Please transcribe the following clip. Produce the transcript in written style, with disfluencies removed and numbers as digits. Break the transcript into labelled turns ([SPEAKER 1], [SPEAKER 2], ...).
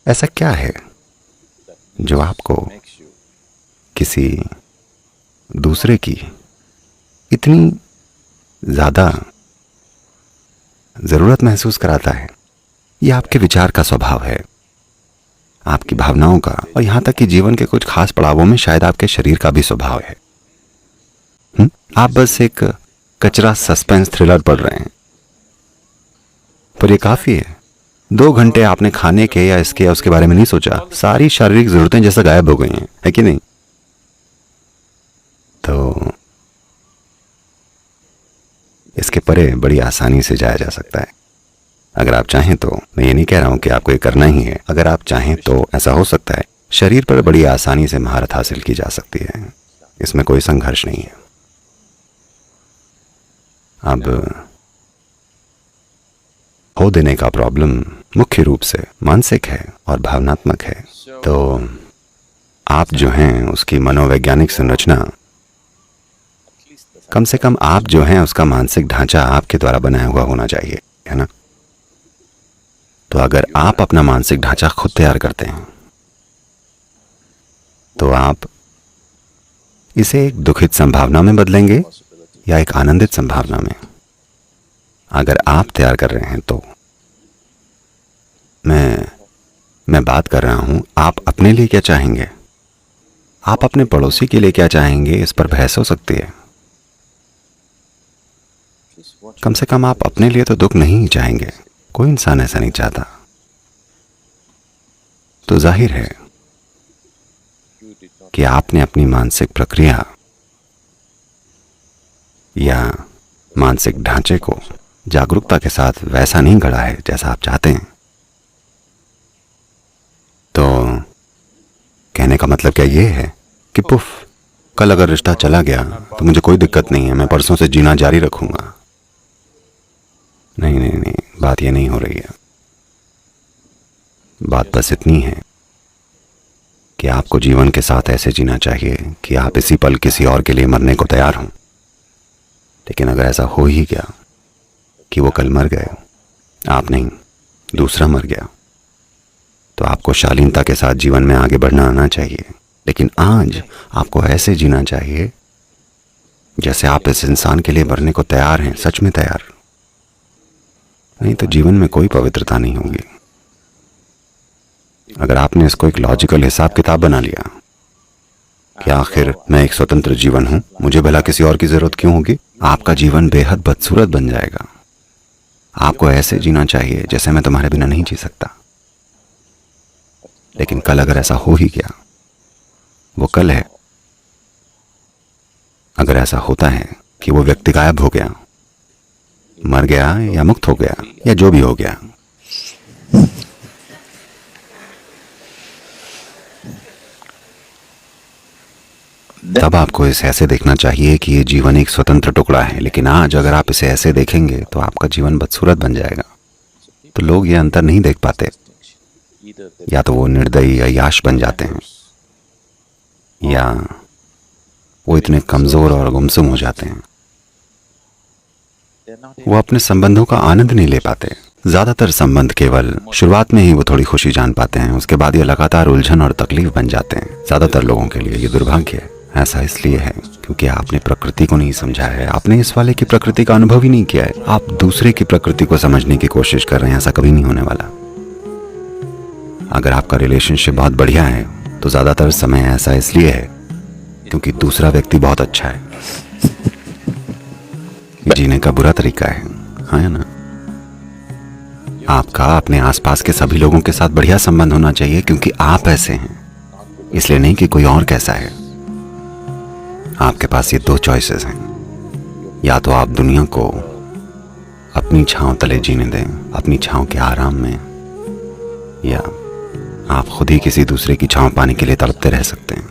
[SPEAKER 1] ऐसा क्या है जो आपको किसी दूसरे की इतनी ज़्यादा ज़रूरत महसूस कराता है? यह आपके विचार का स्वभाव है, आपकी भावनाओं का, और यहां तक कि जीवन के कुछ खास पड़ावों में शायद आपके शरीर का भी स्वभाव है। आप बस एक कचरा सस्पेंस थ्रिलर पढ़ रहे हैं, पर यह काफी है। 2 घंटे आपने खाने के या इसके या उसके बारे में नहीं सोचा, सारी शारीरिक जरूरतें जैसे गायब हो गई हैं, है कि नहीं? तो इसके परे बड़ी आसानी से जाया जा सकता है अगर आप चाहें तो। मैं ये नहीं कह रहा हूं कि आपको ये करना ही है, अगर आप चाहें तो ऐसा हो सकता है। शरीर पर बड़ी आसानी से महारत हासिल की जा सकती है, इसमें कोई संघर्ष नहीं है। अब खो देने का प्रॉब्लम मुख्य रूप से मानसिक है और भावनात्मक है। तो आप जो हैं उसकी मनोवैज्ञानिक संरचना, कम से कम आप जो हैं उसका मानसिक ढांचा आपके द्वारा बनाया हुआ होना चाहिए, है ना? तो अगर आप अपना मानसिक ढांचा खुद तैयार करते हैं तो आप इसे एक दुखित संभावना में बदलेंगे या एक आनंदित संभावना में। अगर आप तैयार कर रहे हैं तो मैं बात कर रहा हूं, आप अपने लिए क्या चाहेंगे, आप अपने पड़ोसी के लिए क्या चाहेंगे, इस पर बहस हो सकती है। कम से कम आप अपने लिए तो दुख नहीं चाहेंगे, कोई इंसान ऐसा नहीं चाहता। तो जाहिर है कि आपने अपनी मानसिक प्रक्रिया या मानसिक ढांचे को जागरूकता के साथ वैसा नहीं गढ़ा है जैसा आप चाहते हैं। तो कहने का मतलब क्या ये है कि पुफ, कल अगर रिश्ता चला गया तो मुझे कोई दिक्कत नहीं है, मैं परसों से जीना जारी रखूंगा? नहीं नहीं नहीं, बात ये नहीं हो रही है। बात बस इतनी है कि आपको जीवन के साथ ऐसे जीना चाहिए कि आप इसी पल किसी और के लिए मरने को तैयार हों। लेकिन अगर ऐसा हो ही गया कि वो कल मर गए, आप नहीं, दूसरा मर गया, तो आपको शालीनता के साथ जीवन में आगे बढ़ना आना चाहिए। लेकिन आज आपको ऐसे जीना चाहिए जैसे आप इस इंसान के लिए मरने को तैयार हैं, सच में तैयार। नहीं तो जीवन में कोई पवित्रता नहीं होगी। अगर आपने इसको एक लॉजिकल हिसाब किताब बना लिया कि आखिर मैं एक स्वतंत्र जीवन हूं, मुझे भला किसी और की जरूरत क्यों होगी, आपका जीवन बेहद बदसूरत बन जाएगा। आपको ऐसे जीना चाहिए जैसे मैं तुम्हारे बिना नहीं जी सकता। लेकिन कल अगर ऐसा हो ही गया, वो कल है। अगर ऐसा होता है कि वो व्यक्ति गायब हो गया, मर गया या मुक्त हो गया या जो भी हो गया, तब आपको इसे ऐसे देखना चाहिए कि ये जीवन एक स्वतंत्र टुकड़ा है। लेकिन आज अगर आप इसे ऐसे देखेंगे तो आपका जीवन बदसूरत बन जाएगा। तो लोग ये अंतर नहीं देख पाते, या तो वो निर्दयी या याश बन जाते हैं, या वो इतने कमजोर और गुमसुम हो जाते हैं, वो अपने संबंधों का आनंद नहीं ले पाते। ज्यादातर संबंध केवल शुरुआत में ही वो थोड़ी खुशी जान पाते हैं, उसके बाद ये लगातार उलझन और तकलीफ बन जाते हैं। ज्यादातर लोगों के लिए ये दुर्भाग्य है। ऐसा इसलिए है क्योंकि आपने प्रकृति को नहीं समझा है, आपने इस वाले की प्रकृति का अनुभव ही नहीं किया है। आप दूसरे की प्रकृति को समझने की कोशिश कर रहे हैं, ऐसा कभी नहीं होने वाला। अगर आपका रिलेशनशिप बहुत बढ़िया है तो ज्यादातर समय ऐसा इसलिए है क्योंकि दूसरा व्यक्ति बहुत अच्छा है। जीने का बुरा तरीका है, हाँ ना? आपका अपने आसपास के सभी लोगों के साथ बढ़िया संबंध होना चाहिए क्योंकि आप ऐसे हैं, इसलिए नहीं कि कोई और कैसा है। आपके पास ये 2 चॉइसेस हैं, या तो आप दुनिया को अपनी छांव तले जीने दें, अपनी छांव के आराम में, या आप खुद ही किसी दूसरे की छांव पाने के लिए तड़पते रह सकते हैं।